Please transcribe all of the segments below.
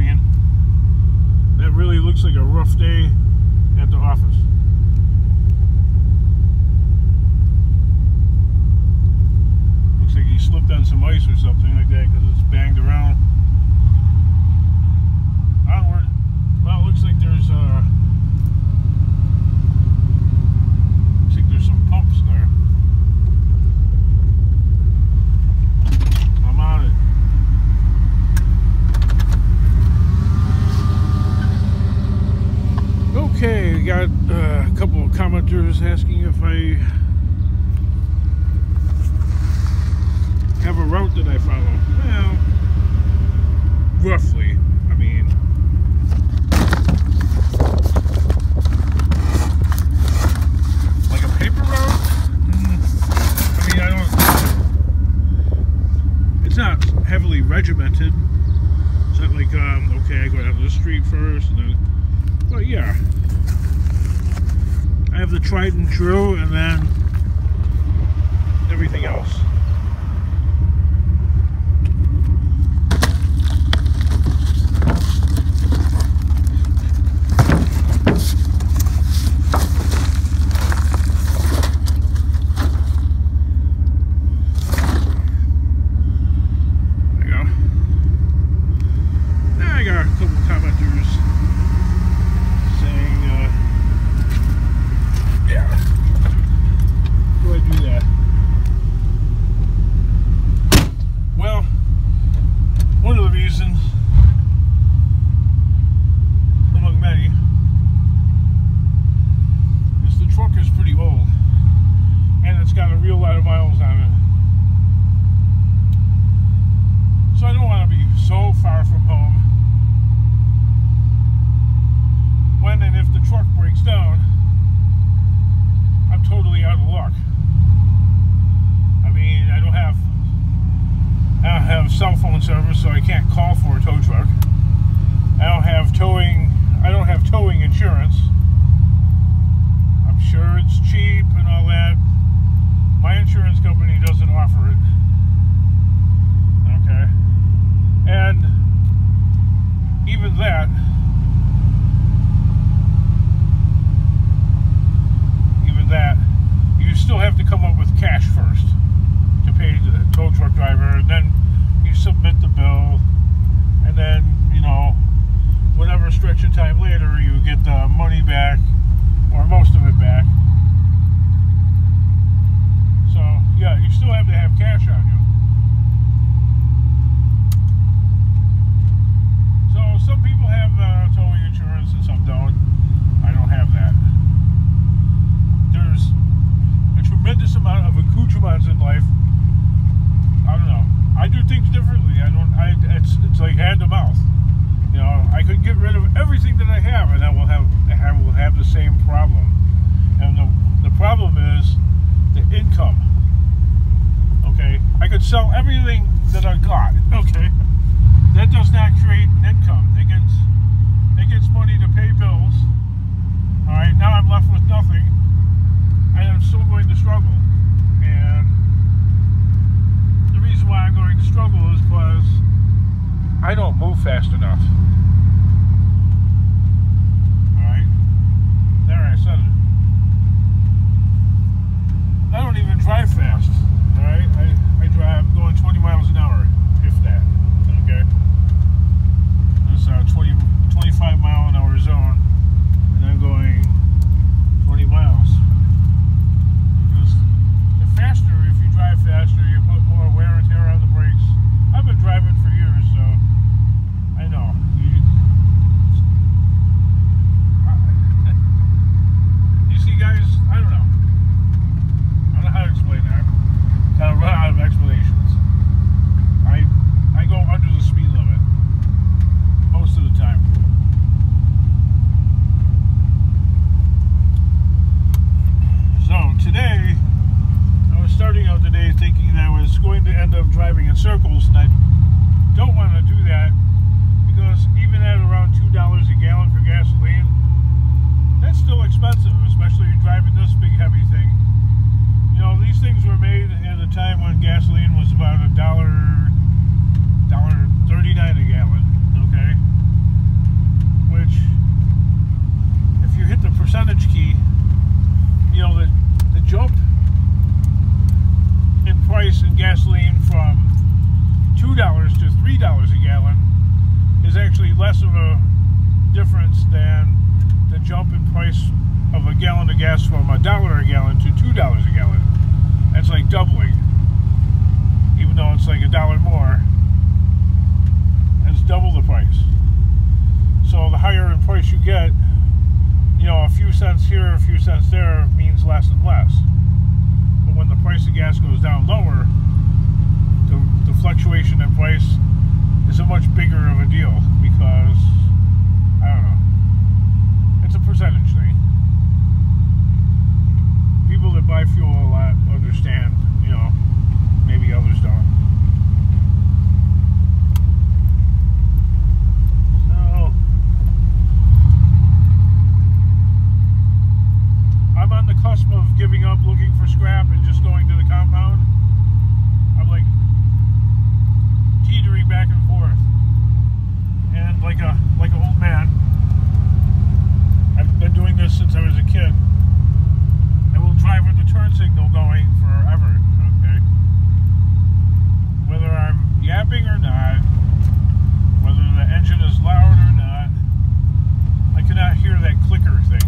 limousine. That really looks like a rough day at the office. Looks like he slipped on some ice or something like that because it's banged around. Onward. Well, it looks like there's some pumps there. I'm on it. Okay, we got a couple of commenters asking if I have a route that I follow. Well, roughly. I mean, like a paper route? I mean, it's not heavily regimented. It's not like, okay, I go down this street first, and then, well, yeah. I have the tried and true, and then everything else. Cell phone service, so I can't call for a tow truck. I don't have towing insurance. I'm sure it's cheap and all that. My insurance company doesn't offer it. Okay. And even that, you still have to come up with cash first to pay the tow truck driver, and then you submit the bill, and then, you know, whatever stretch of time later, you get the money back, or most of it back. So, yeah, you still have to have cash on you. So, some people have towing insurance and some don't. I don't have that. There's a tremendous amount of accoutrements in life. I don't know. I do things differently. It's like hand to mouth. You know, I could get rid of everything that I have, and I will have the same problem. And the problem is the income. Okay, I could sell everything that I got. Okay, that does not create an income. It gets money to pay bills. All right, now I'm left with nothing, and I'm still going to struggle. And the reason why I'm going to struggle is because I don't move fast enough. Alright? There, I said it. I don't even drive fast. Alright? I'm going 20 miles an hour, if that. Okay? There's a 25 mile an hour zone, and I'm going 20 miles. Because the faster, if you drive faster, you put more wear and tear on the brakes. I've been driving for years, so I know. You see, guys, I don't know. I don't know how to explain that. Kind of run out of explanations. I go under the speed limit most of the time. So today, I was starting out the day thinking that I was going to end up driving in circles, and I don't want to do that because even at around $2 a gallon for gasoline, that's still expensive, especially driving this big heavy thing. You know, these things were made at a time when gasoline was about $1.39 a gallon, okay? less of a difference than the jump in price of a gallon of gas from $1 a gallon to $2 a gallon. That's like doubling. Even though it's like $1 more, it's double the price. So the higher in price you get, you know, a few cents here, a few cents there means less and less. But when the price of gas goes down lower, the fluctuation in price is a much bigger of a deal because, I don't know, it's a percentage thing. People that buy fuel a lot understand, you know, maybe others don't. So, I'm on the cusp of giving up looking for scrap and just going to the compound. I'm like teetering back and forth, and like an old man. I've been doing this since I was a kid. I will drive with the turn signal going forever. Okay, whether I'm yapping or not, whether the engine is loud or not, I cannot hear that clicker thing.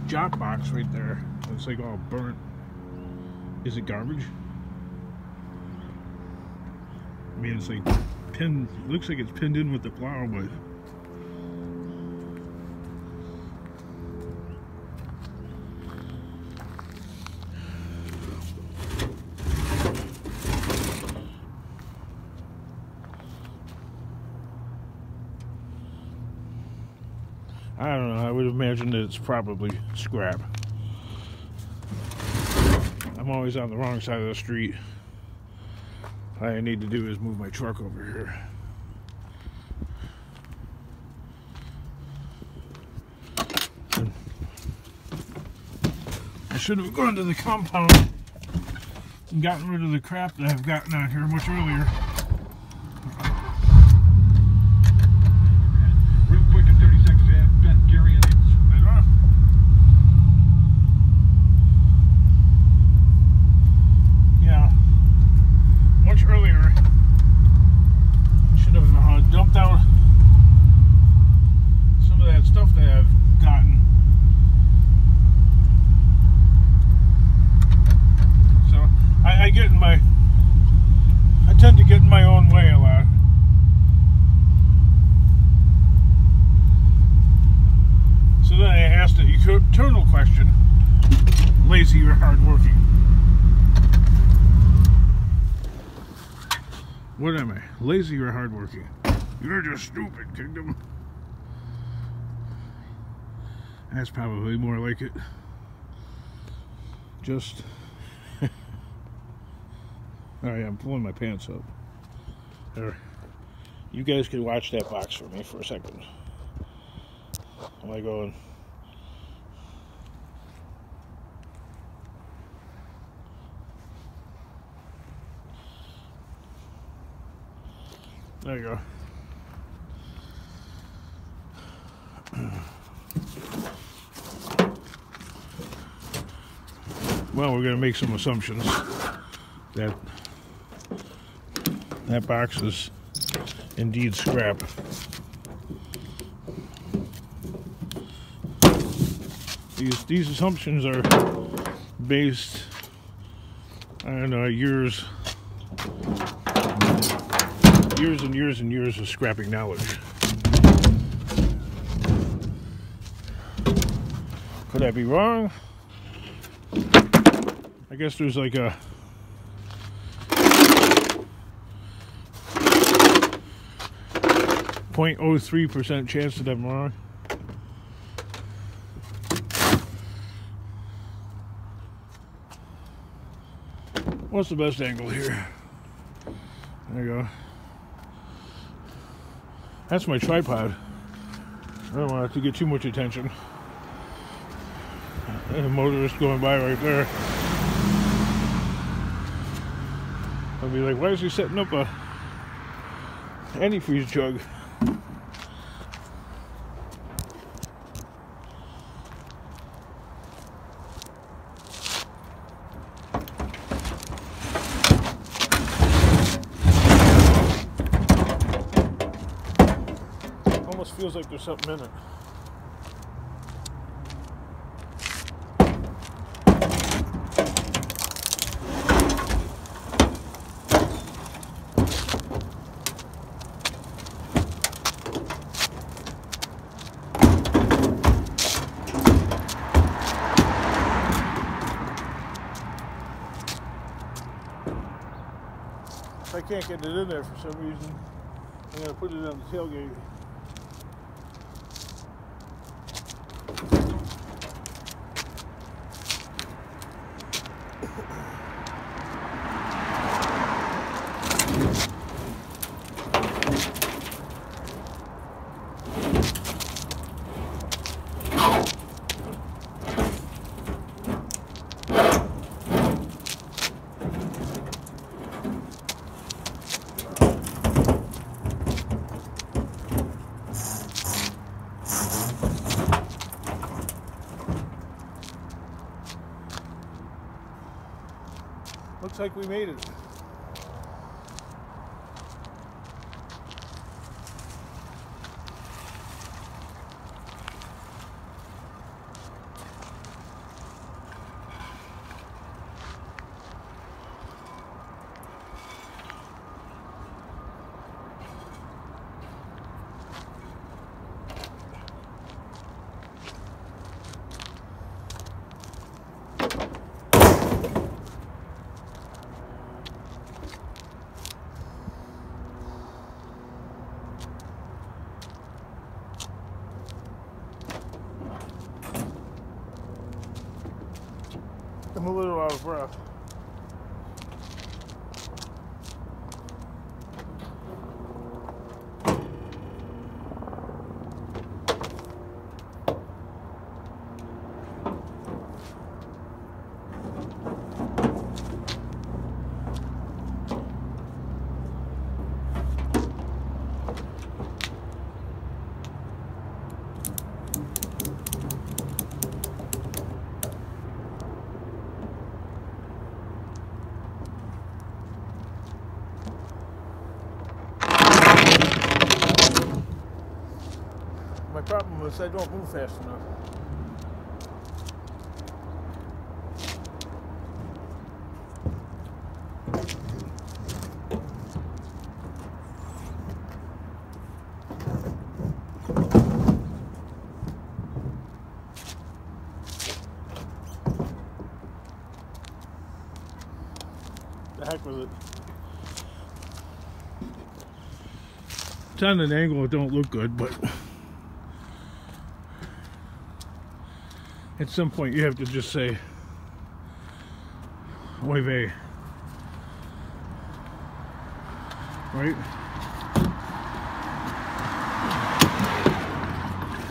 Jock box right there. It's like all burnt. Is it garbage? I mean, it's like pinned. Looks like it's pinned in with the plow, but I don't know. I would imagine that it's probably scrap. I'm always on the wrong side of the street. All I need to do is move my truck over here. I should have gone to the compound and gotten rid of the crap that I've gotten out here much earlier. Real quick in 30 seconds, we have Ben, Gary, and yeah, much earlier. Should have dumped out some of that stuff that I've gotten. So I get in my, I tend to get in my own way a lot. So then I asked the eternal question: lazy or hardworking? What am I? Lazy or hardworking? You're just stupid, Kingdom. That's probably more like it. Just alright, I'm pulling my pants up. There. You guys can watch that box for me for a second. Am I going? There you go. Well, we're going to make some assumptions that that box is indeed scrap. These assumptions are based, I don't know, years and years and years of scrapping knowledge. Could I be wrong? I guess there's like a 0.03% chance that I'm wrong. What's the best angle here? There you go. That's my tripod. I don't want it to get too much attention. And a motorist going by right there. I'll be like, why is he setting up a antifreeze jug? Almost feels like there's something in it. If I can't get it in there for some reason, I'm going to put it on the tailgate. Looks like we made it. I'm a little out of breath. My problem is I don't move fast enough. The heck with it. It's on an angle it don't look good, but at some point you have to just say, oy vey. Right?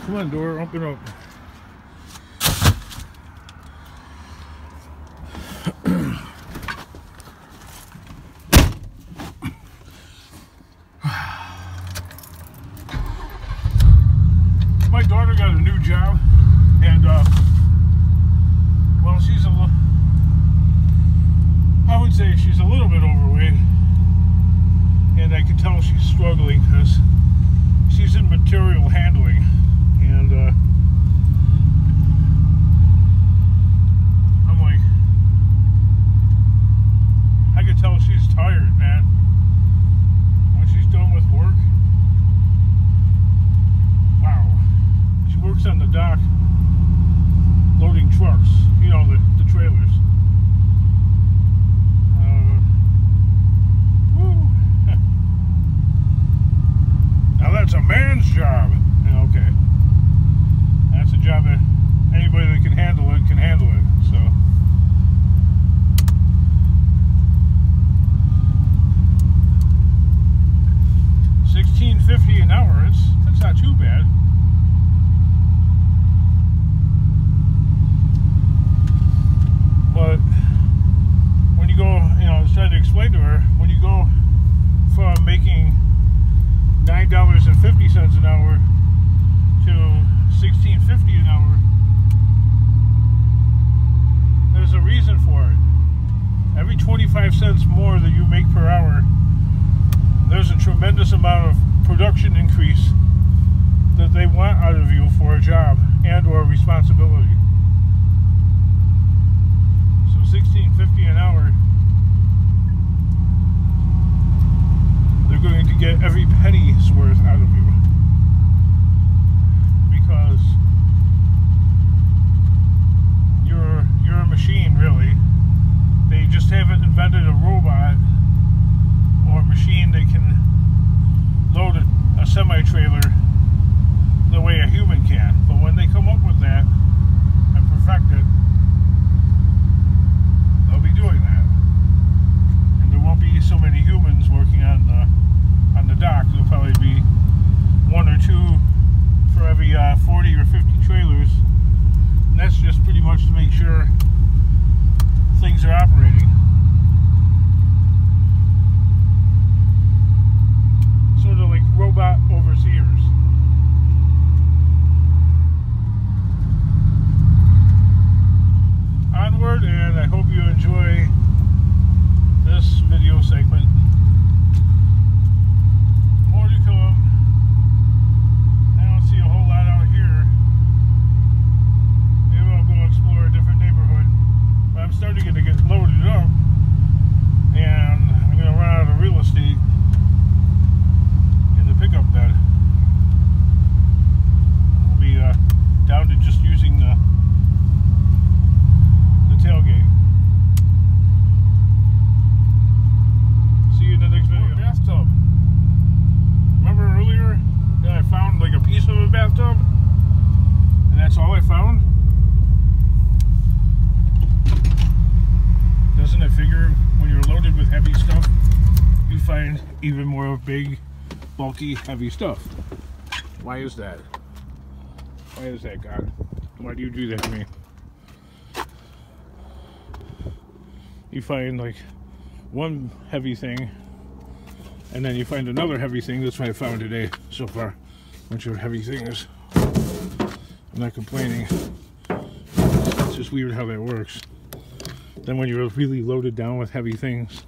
Come on, door, open up. My daughter got a new job, and well, she's a she's a little bit overweight, and I can tell she's struggling because she's in material handling, and I'm like, I can tell she's tired, man. When she's done with work, wow. She works on the dock loading trucks, you know, the trailers. Woo. Now that's a man's job. Yeah, okay. That's a job that anybody that can handle it can handle it. So $16.50 an hour, that's not too bad. But when you go, you know, I was trying to explain to her, when you go from making $9.50 an hour to $16.50 an hour, there's a reason for it. Every 25 cents more that you make per hour, there's a tremendous amount of production increase that they want out of you for a job and or responsibility. So $16.50 an hour, they're going to get every penny's worth out of you, because you're a machine, really. They just haven't invented a robot or a machine that can load a semi-trailer the way a human can. But when they come up with that and perfect it, they'll be doing that, and there won't be so many humans working on the dock. There'll probably be 1 or 2 for every 40 or 50 trailers, and that's just pretty much to make sure things are operating. Sort of like robot overseers. Onward, and I hope you enjoy this video segment. More to come. I don't see a whole lot out here. Maybe I'll go explore a different neighborhood. But I'm starting to get loaded up, and I'm going to run out of real estate in the pickup bed. I'll be down to just using the tailgate. See you in the next video. Bathtub. Remember earlier that I found like a piece of a bathtub? And that's all I found? Doesn't it figure when you're loaded with heavy stuff, you find even more big, bulky, heavy stuff? Why is that? Why is that, God? Why do you do that to me? You find like one heavy thing, and then you find another heavy thing. That's what I found today so far. A bunch of heavy things. I'm not complaining. It's just weird how that works. Then when you're really loaded down with heavy things,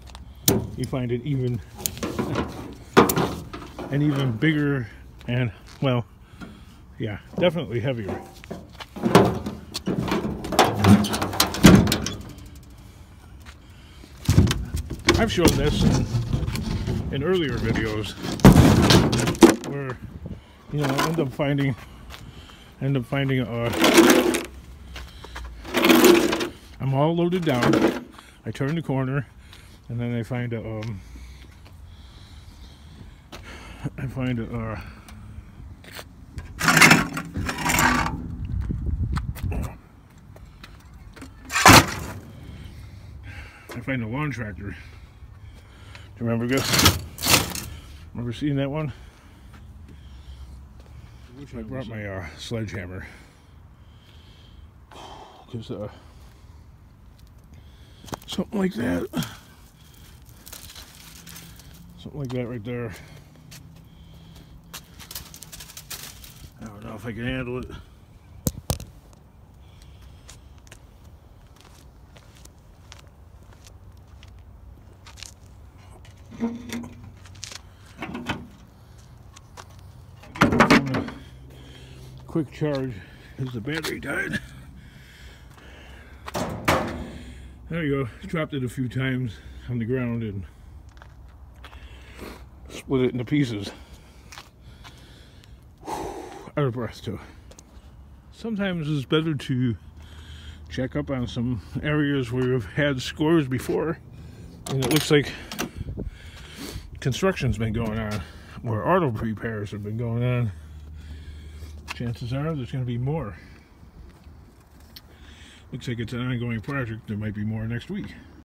you find it even and even bigger, and well, yeah, definitely heavier. I've shown this in earlier videos where, you know, I end up finding I'm all loaded down. I turn the corner, and then I find a lawn tractor. Do you remember this? Remember seeing that one? I brought my sledgehammer, because something like that right there, I don't know if I can handle it. Quick charge as the battery died. There you go. Dropped it a few times on the ground and split it into pieces. Out of breath too. Sometimes it's better to check up on some areas where you've had scores before and it looks like construction's been going on, or auto repairs have been going on. Chances are there's going to be more. Looks like it's an ongoing project. There might be more next week.